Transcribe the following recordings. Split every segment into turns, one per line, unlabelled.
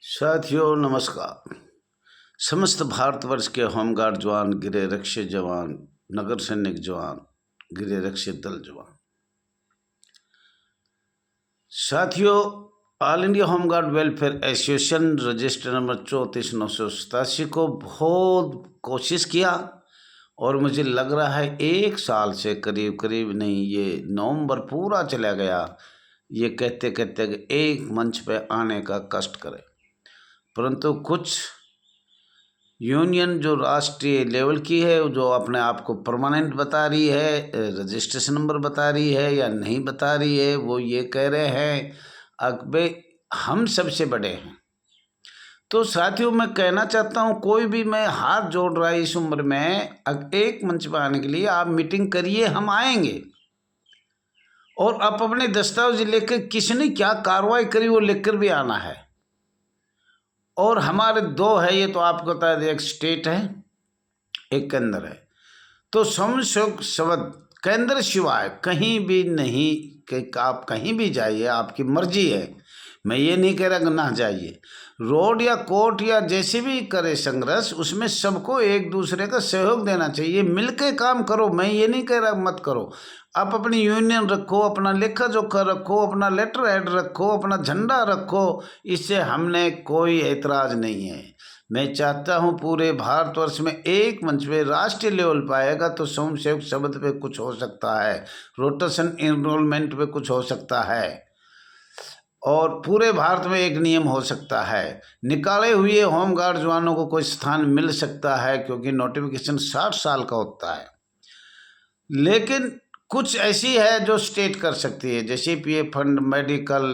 साथियों नमस्कार। समस्त भारतवर्ष के होमगार्ड जवान, गृह रक्षक जवान, नगर सैनिक जवान, गृह रक्षक दल जवान। साथियों, all India home guard welfare association register number 34,987 को बहुत कोशिश किया और मुझे लग रहा है 1 साल से करीब नहीं, ये नवंबर पूरा चला गया ये कहते कहते एक मंच पे आने का कष्ट करें, परंतु कुछ यूनियन जो राष्ट्रीय लेवल की है, जो अपने आप को परमानेंट बता रही है, रजिस्ट्रेशन नंबर बता रही है या नहीं बता रही है, वो ये कह रहे हैं अकबे हम सबसे बड़े हैं। तो साथियों, मैं कहना चाहता हूँ, कोई भी मैं हाथ जोड़ रहा है इस उम्र में एक मंच पर आने के लिए, आप मीटिंग करिए, हम आएंगे। और आप अपने दस्तावेज लेकर किसने क्या कार्रवाई करी वो लेकर भी आना है। और हमारे 2 है, ये तो आपको बता दें, एक स्टेट है, एक केंद्र है। तो शब्द केंद्र सिवाय कहीं भी नहीं कि आप कहीं भी जाइए, आपकी मर्जी है। मैं ये नहीं कह रहा कि ना जाइए, रोड या कोर्ट या जैसे भी करे संघर्ष, उसमें सबको एक दूसरे का सहयोग देना चाहिए, मिलके काम करो। मैं ये नहीं कह रहा मत करो, आप अपनी यूनियन रखो, अपना लेखा जोखा रखो, अपना लेटर हेड रखो, अपना झंडा रखो, इससे हमने कोई एतराज़ नहीं है। मैं चाहता हूं पूरे भारतवर्ष में एक मंच पे राष्ट्रीय लेवल पर आएगा तो स्वयंसेवक शब्द पे कुछ हो सकता है, रोटेशन इनरोलमेंट पे कुछ हो सकता है, और पूरे भारत में एक नियम हो सकता है, निकाले हुए होमगार्ड जवानों को कोई स्थान मिल सकता है, क्योंकि नोटिफिकेशन 60 साल का होता है। लेकिन कुछ ऐसी है जो स्टेट कर सकती है, जैसे पीएफ फंड, मेडिकल,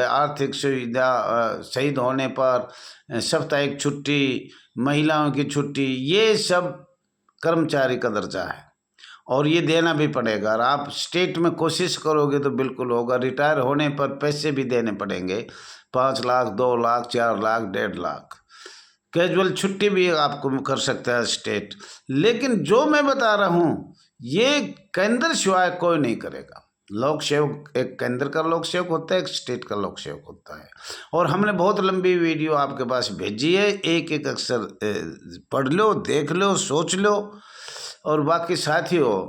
आर्थिक सुविधा, शहीद होने पर साप्ताहिक छुट्टी, महिलाओं की छुट्टी, ये सब कर्मचारी का दर्जा है और ये देना भी पड़ेगा। और आप स्टेट में कोशिश करोगे तो बिल्कुल होगा। रिटायर होने पर पैसे भी देने पड़ेंगे, 5 लाख, 2 लाख, 4 लाख, 1.5 लाख। कैजुअल छुट्टी भी आपको कर सकता है स्टेट। लेकिन जो मैं बता रहा हूँ ये केंद्र सिवाय कोई नहीं करेगा। लोक सेवक, एक केंद्र का लोक सेवक होता है, एक स्टेट का लोक सेवक होता है। और हमने बहुत लंबी वीडियो आपके पास भेजी है, एक एक अक्षर पढ़ लो, देख लो, सोच लो। और बाकी साथियों,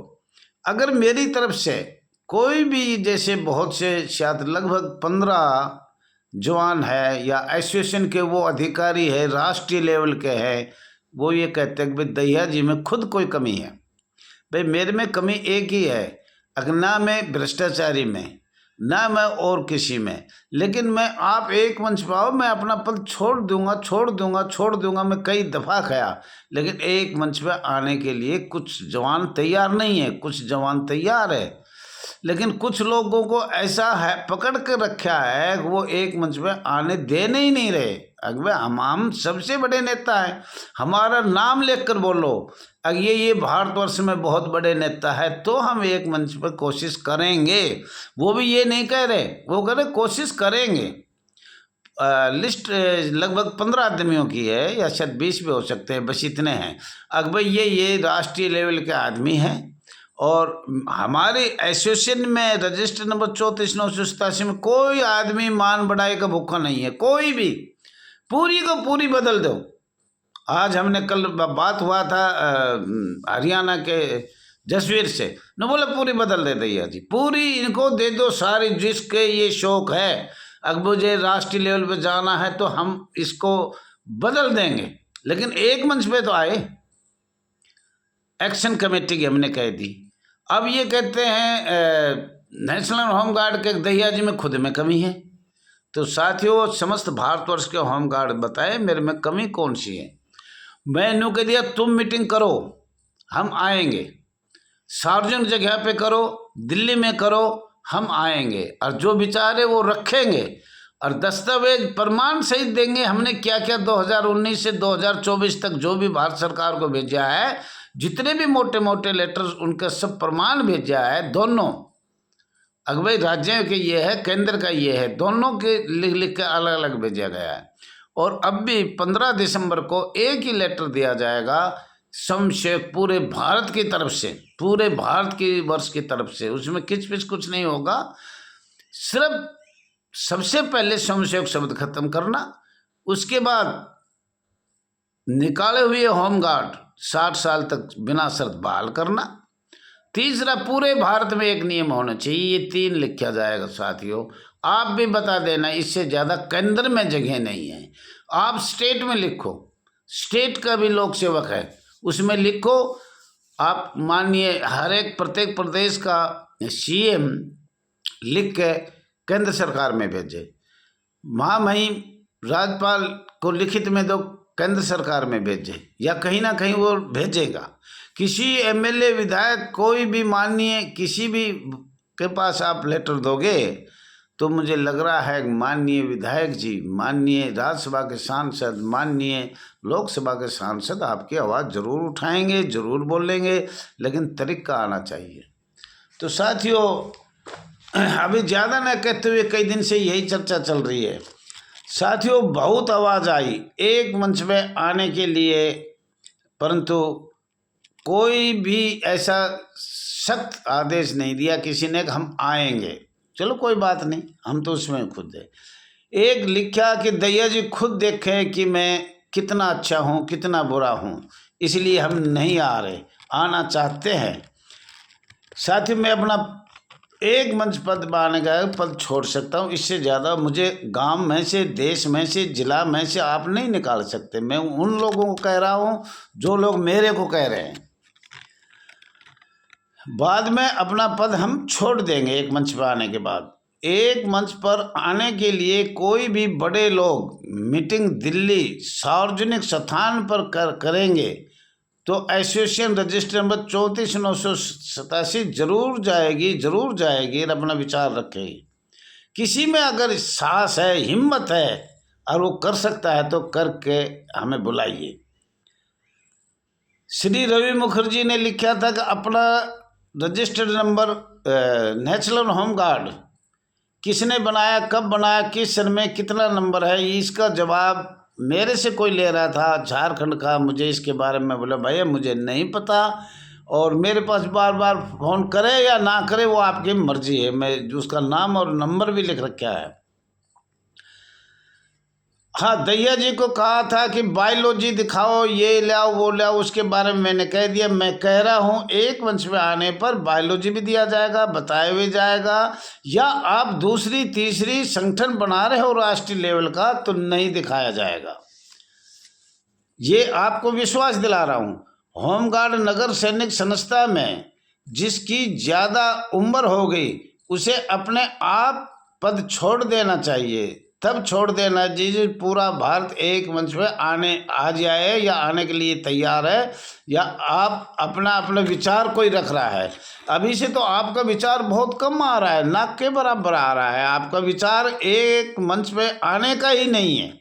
अगर मेरी तरफ से कोई भी, जैसे बहुत से शायद लगभग 15 जवान है या एसोसिएशन के वो अधिकारी है, राष्ट्रीय लेवल के हैं, वो ये कहते हैं कि भाई दहिया जी में खुद कोई कमी है। भाई मेरे में कमी एक ही है, अगर ना मैं भ्रष्टाचारी में, ना मैं और किसी में, लेकिन मैं आप एक मंच पर आओ, मैं अपना पद छोड़ दूंगा। मैं कई दफ़ा कहा, लेकिन एक मंच पर आने के लिए कुछ जवान तैयार नहीं है, कुछ जवान तैयार है, लेकिन कुछ लोगों को ऐसा है पकड़ के रखा है कि वो एक मंच पे आने देने ही नहीं रहे। अगर हम सबसे बड़े नेता हैं, हमारा नाम लेकर बोलो, अगर ये भारतवर्ष में बहुत बड़े नेता है तो हम एक मंच पर कोशिश करेंगे। वो भी ये नहीं कह रहे, वो कह रहे कोशिश करेंगे। लिस्ट लगभग 15 आदमियों की है, या शायद 20 भी हो सकते हैं, बस इतने हैं। अकबर ये राष्ट्रीय लेवल के आदमी हैं। और हमारे एसोसिएशन में रजिस्टर नंबर 34,987 में कोई आदमी मान बढ़ाई का भूखा नहीं है, कोई भी। पूरी को पूरी बदल दो। आज हमने कल बात हुआ था हरियाणा के जसवीर से, न बोला पूरी बदल दे दैया जी, पूरी इनको दे दो सारी, जिसके ये शौक है अगर मुझे राष्ट्रीय लेवल पे जाना है तो हम इसको बदल देंगे। लेकिन एक मंच पे तो आए, एक्शन कमेटी की हमने कह दी। अब ये कहते हैं नेशनल होमगार्ड के दहिया जी में खुद में कमी है। तो साथियों, समस्त भारतवर्ष के होमगार्ड बताए मेरे में कमी कौन सी है। मैंने कह दिया तुम मीटिंग करो, हम आएंगे, सार्वजनिक जगह पे करो, दिल्ली में करो, हम आएंगे, और जो विचार है वो रखेंगे और दस्तावेज प्रमाण सहित देंगे। हमने क्या क्या 2019 से 2024 तक जो भी भारत सरकार को भेजा है, जितने भी मोटे मोटे लेटर्स, उनका सब प्रमाण भेजा है दोनों। अगर भाई राज्यों के ये है, केंद्र का ये है, दोनों के लिख के अलग अलग भेजा गया है। और अब भी 15 दिसंबर को एक ही लेटर दिया जाएगा समशेख पूरे भारत की तरफ से, पूरे भारत की वर्ष की तरफ से। उसमें किचपिच कुछ नहीं होगा। सिर्फ सबसे पहले स्वयंसेवक शब्द खत्म करना, उसके बाद निकाले हुए होमगार्ड 60 साल तक बिना शर्त बहाल करना। तीसरा, पूरे भारत में एक नियम होना चाहिए। ये 3 लिखा जाएगा साथियों। आप भी बता देना, इससे ज़्यादा केंद्र में जगह नहीं है। आप स्टेट में लिखो, स्टेट का भी लोक सेवक है, उसमें लिखो। आप मानिए हर एक प्रत्येक प्रदेश का सीएम लिख के केंद्र सरकार में भेजे। महामहिम राज्यपाल को लिखित में दो, केंद्र सरकार में भेजे, या कहीं ना कहीं वो भेजेगा। किसी एमएलए विधायक कोई भी माननीय किसी भी के पास आप लेटर दोगे तो मुझे लग रहा है माननीय विधायक जी, माननीय राज्यसभा के सांसद, माननीय लोकसभा के सांसद आपकी आवाज़ ज़रूर उठाएंगे, ज़रूर बोलेंगे, लेकिन तरीका आना चाहिए। तो साथियों, अभी ज़्यादा न कहते हुए कई दिन से यही चर्चा चल रही है। साथियों, बहुत आवाज़ आई एक मंच में आने के लिए, परंतु कोई भी ऐसा सख्त आदेश नहीं दिया किसी ने कि हम आएंगे। चलो कोई बात नहीं, हम तो उसमें खुद है। एक लिखा कि दैया जी खुद देखें कि मैं कितना अच्छा हूँ कितना बुरा हूँ, इसलिए हम नहीं आ रहे, आना चाहते हैं। साथियों, मैं अपना एक मंच पद पाने का पद छोड़ सकता हूँ, इससे ज़्यादा मुझे गांव में से, देश में से, जिला में से आप नहीं निकाल सकते। मैं उन लोगों को कह रहा हूँ जो लोग मेरे को कह रहे हैं। बाद में अपना पद हम छोड़ देंगे एक मंच पर आने के बाद। एक मंच पर आने के लिए कोई भी बड़े लोग मीटिंग दिल्ली सार्वजनिक स्थान पर करेंगे तो एसोसिएशन रजिस्टर नंबर 34,987 जरूर जाएगी और अपना विचार रखेगी। किसी में अगर साहस है, हिम्मत है और वो कर सकता है तो करके हमें बुलाइए। श्री रवि मुखर्जी ने लिखा था कि अपना रजिस्टर्ड नंबर नेशनल होमगार्ड किसने बनाया, कब बनाया, किस सन में, कितना नंबर है, इसका जवाब मेरे से कोई ले रहा था झारखंड का। मुझे इसके बारे में बोला भैया मुझे नहीं पता, और मेरे पास बार बार फ़ोन करे या ना करे वो आपकी मर्जी है। मैं उसका नाम और नंबर भी लिख रखा है। हाँ, दैया जी को कहा था कि बायोलॉजी दिखाओ, ये लाओ वो लाओ, उसके बारे में मैंने कह दिया। मैं कह रहा हूँ एक मंच में आने पर बायोलॉजी भी दिया जाएगा, बताया भी जाएगा। या आप दूसरी तीसरी संगठन बना रहे हो राष्ट्रीय लेवल का तो नहीं दिखाया जाएगा। ये आपको विश्वास दिला रहा हूँ। होमगार्ड नगर सैनिक संस्था में जिसकी ज़्यादा उम्र हो गई उसे अपने आप पद छोड़ देना चाहिए, तब छोड़ देना जी। पूरा भारत एक मंच पे आ जाए या आने के लिए तैयार है, या आप अपना विचार कोई रख रहा है। अभी से तो आपका विचार बहुत कम आ रहा है, नाक के बराबर आ रहा है। आपका विचार एक मंच पे आने का ही नहीं है।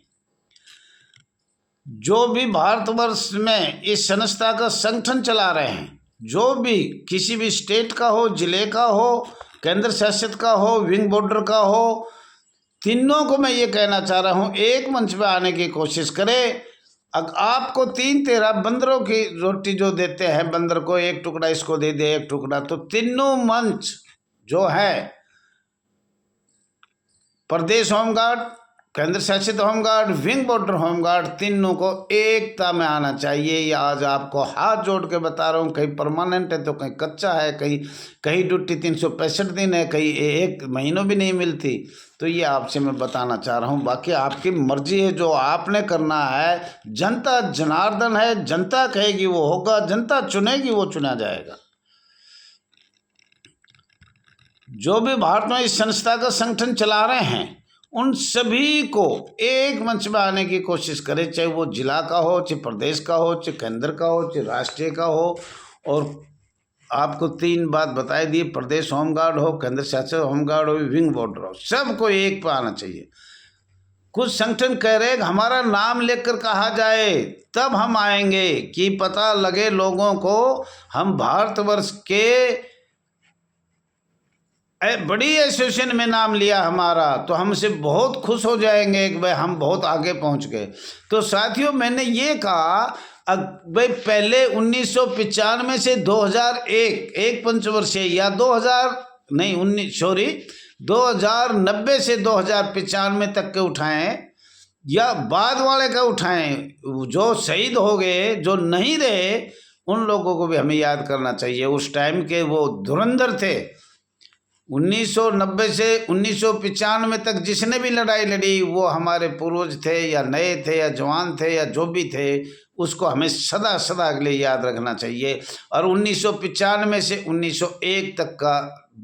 जो भी भारतवर्ष में इस संस्था का संगठन चला रहे हैं, जो भी किसी भी स्टेट का हो, जिले का हो, केंद्र शासित का हो, विंग बॉर्डर का हो, तीनों को मैं ये कहना चाह रहा हूँ एक मंच पे आने की कोशिश करें। आपको 3-13 बंदरों की रोटी जो देते हैं, बंदर को एक टुकड़ा इसको दे दे एक टुकड़ा, तो तीनों मंच जो है प्रदेश होमगार्ड, केंद्र शासित होमगार्ड, विंग बॉर्डर होमगार्ड, तीनों को एकता में आना चाहिए। ये आज आपको हाथ जोड़ के बता रहा हूँ। कहीं परमानेंट है तो कहीं कच्चा है, कहीं ड्यूटी 365 दिन है, कहीं 1 महीनों भी नहीं मिलती। तो ये आपसे मैं बताना चाह रहा हूँ। बाकी आपकी मर्जी है, जो आपने करना है। जनता जनार्दन है, जनता कहेगी वो होगा, जनता चुनेगी वो चुना जाएगा। जो भी भारत में इस संस्था का संगठन चला रहे हैं उन सभी को एक मंच में आने की कोशिश करें, चाहे वो जिला का हो, चाहे प्रदेश का हो, चाहे केंद्र का हो, चाहे राष्ट्रीय का हो। और आपको 3 बात बताई दी, प्रदेश होमगार्ड हो, केंद्र शासित होमगार्ड हो, विंग बॉर्डर हो, सबको एक पर आना चाहिए। कुछ संगठन कह रहे हैं हमारा नाम लेकर कहा जाए तब हम आएंगे, कि पता लगे लोगों को हम भारतवर्ष के बड़ी एसोसिएशन में नाम लिया हमारा, तो हमसे बहुत खुश हो जाएंगे कि भाई हम बहुत आगे पहुंच गए। तो साथियों, मैंने ये कहा भाई पहले 1995 से 2001 एक पंचवर्षीय, या 2090 से 2095 तक के उठाएं, या बाद वाले का उठाएं, जो शहीद हो गए, जो नहीं रहे, उन लोगों को भी हमें याद करना चाहिए। उस टाइम के वो धुरंधर थे। 1990 से 1995 तक जिसने भी लड़ाई लड़ी वो हमारे पूर्वज थे या नए थे या जवान थे या जो भी थे, उसको हमें सदा सदा के लिए याद रखना चाहिए। और 1995 से 1901 तक का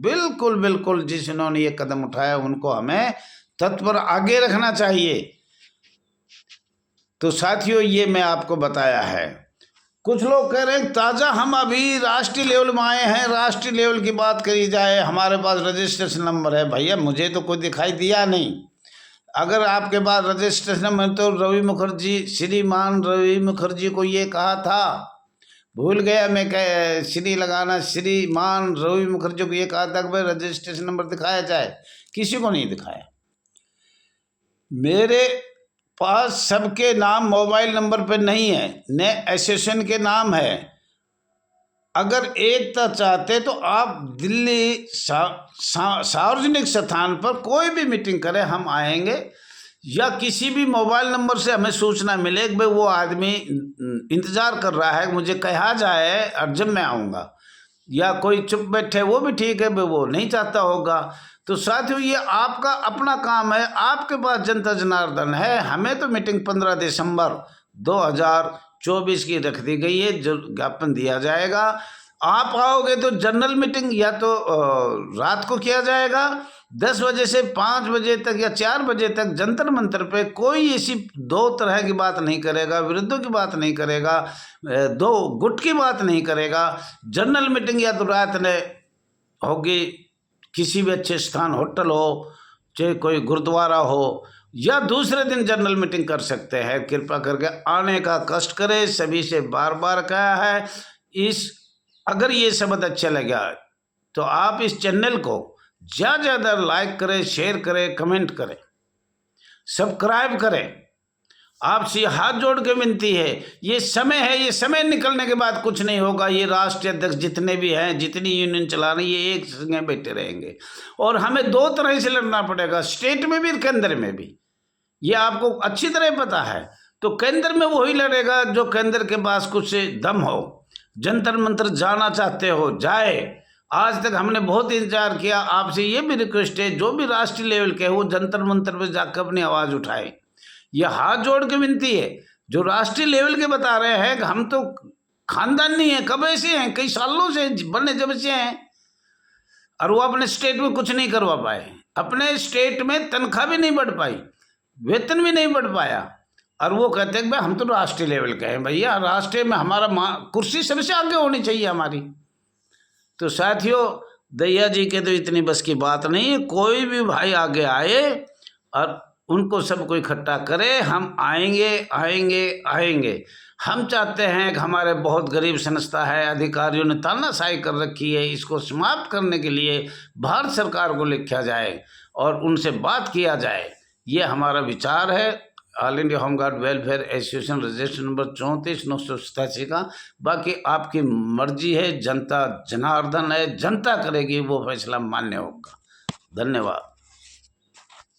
बिल्कुल बिल्कुल जिन्होंने ये कदम उठाया उनको हमें तत्पर आगे रखना चाहिए। तो साथियों, ये मैं आपको बताया है। कुछ लोग कह रहे हैं ताज़ा हम अभी राष्ट्रीय लेवल में आए हैं, राष्ट्रीय लेवल की बात करी जाए, हमारे पास रजिस्ट्रेशन नंबर है। भैया मुझे तो कोई दिखाई दिया नहीं। अगर आपके पास रजिस्ट्रेशन नंबर, तो रवि मुखर्जी, श्रीमान रवि मुखर्जी को ये कहा था, भूल गया मैं, श्री लगाना, श्रीमान रवि मुखर्जी को ये कहा था कि भाई रजिस्ट्रेशन नंबर दिखाया जाए, किसी को नहीं दिखाया। मेरे पास सबके नाम मोबाइल नंबर पे नहीं है, न एसोसिएशन के नाम है। अगर एकता चाहते तो आप दिल्ली सार्वजनिक स्थान पर कोई भी मीटिंग करें, हम आएंगे। या किसी भी मोबाइल नंबर से हमें सूचना मिले कि भाई वो आदमी इंतज़ार कर रहा है, मुझे कहा जाए और जब मैं आऊँगा, या कोई चुप बैठे वो भी ठीक है, भाई वो नहीं चाहता होगा। तो साथियों, ये आपका अपना काम है, आपके पास जनता जनार्दन है। हमें तो मीटिंग 15 दिसंबर 2024 की रख दी गई है, जो ज्ञापन दिया जाएगा। आप आओगे तो जनरल मीटिंग या तो रात को किया जाएगा 10 बजे से 5 बजे तक या 4 बजे तक जंतर मंतर पे। कोई ऐसी दो तरह की बात नहीं करेगा, विरुद्धों की बात नहीं करेगा, दो गुट की बात नहीं करेगा। जनरल मीटिंग या तो रात में होगी, किसी भी अच्छे स्थान, होटल हो, चाहे कोई गुरुद्वारा हो, या दूसरे दिन जनरल मीटिंग कर सकते हैं। कृपया करके आने का कष्ट करें, सभी से बार बार कहा है। अगर ये शब्द अच्छा लगा तो आप इस चैनल को ज़्यादा ज़्यादा लाइक करें, शेयर करें, कमेंट करें, सब्सक्राइब करें। आपसे हाथ जोड़ के विनती है, ये समय है, ये समय निकलने के बाद कुछ नहीं होगा। ये राष्ट्रीय अध्यक्ष जितने भी हैं, जितनी यूनियन चला रही है, एक संग बैठे रहेंगे और हमें दो तरह से लड़ना पड़ेगा, स्टेट में भी, केंद्र में भी। ये आपको अच्छी तरह पता है। तो केंद्र में वही लड़ेगा जो केंद्र के पास कुछ दम हो। जंतर मंतर जाना चाहते हो, जाए। आज तक हमने बहुत इंतजार किया। आपसे ये भी रिक्वेस्ट है, जो भी राष्ट्रीय लेवल के वो जंतर मंतर पर जाकर अपनी आवाज़ उठाए। यह हाथ जोड़ के विनती है। जो राष्ट्रीय लेवल के बता रहे हैं कि हम तो खानदान नहीं है, कब ऐसे हैं, कई सालों से बने जब से हैं, और वो अपने स्टेट में कुछ नहीं करवा पाए। अपने स्टेट में तनख्वाह भी नहीं बढ़ पाई, वेतन भी नहीं बढ़ पाया, और वो कहते हैं कि भाई हम तो राष्ट्रीय लेवल के हैं। भैया राष्ट्रीय में हमारा कुर्सी सबसे आगे होनी चाहिए हमारी। तो साथियों, दैया जी के तो इतनी बस की बात नहीं है। कोई भी भाई आगे आए और उनको सबको इकट्ठा करे। हम आएंगे आएंगे आएंगे। हम चाहते हैं कि हमारे बहुत गरीब संस्था है, अधिकारियों ने तानाशाही कर रखी है, इसको समाप्त करने के लिए भारत सरकार को लिखा जाए और उनसे बात किया जाए। ये हमारा विचार है। All India home guard welfare association register number 34/987 का। बाकी आपकी मर्जी है, जनता जनार्दन है, जनता करेगी, वो फैसला मान्य होगा। धन्यवाद।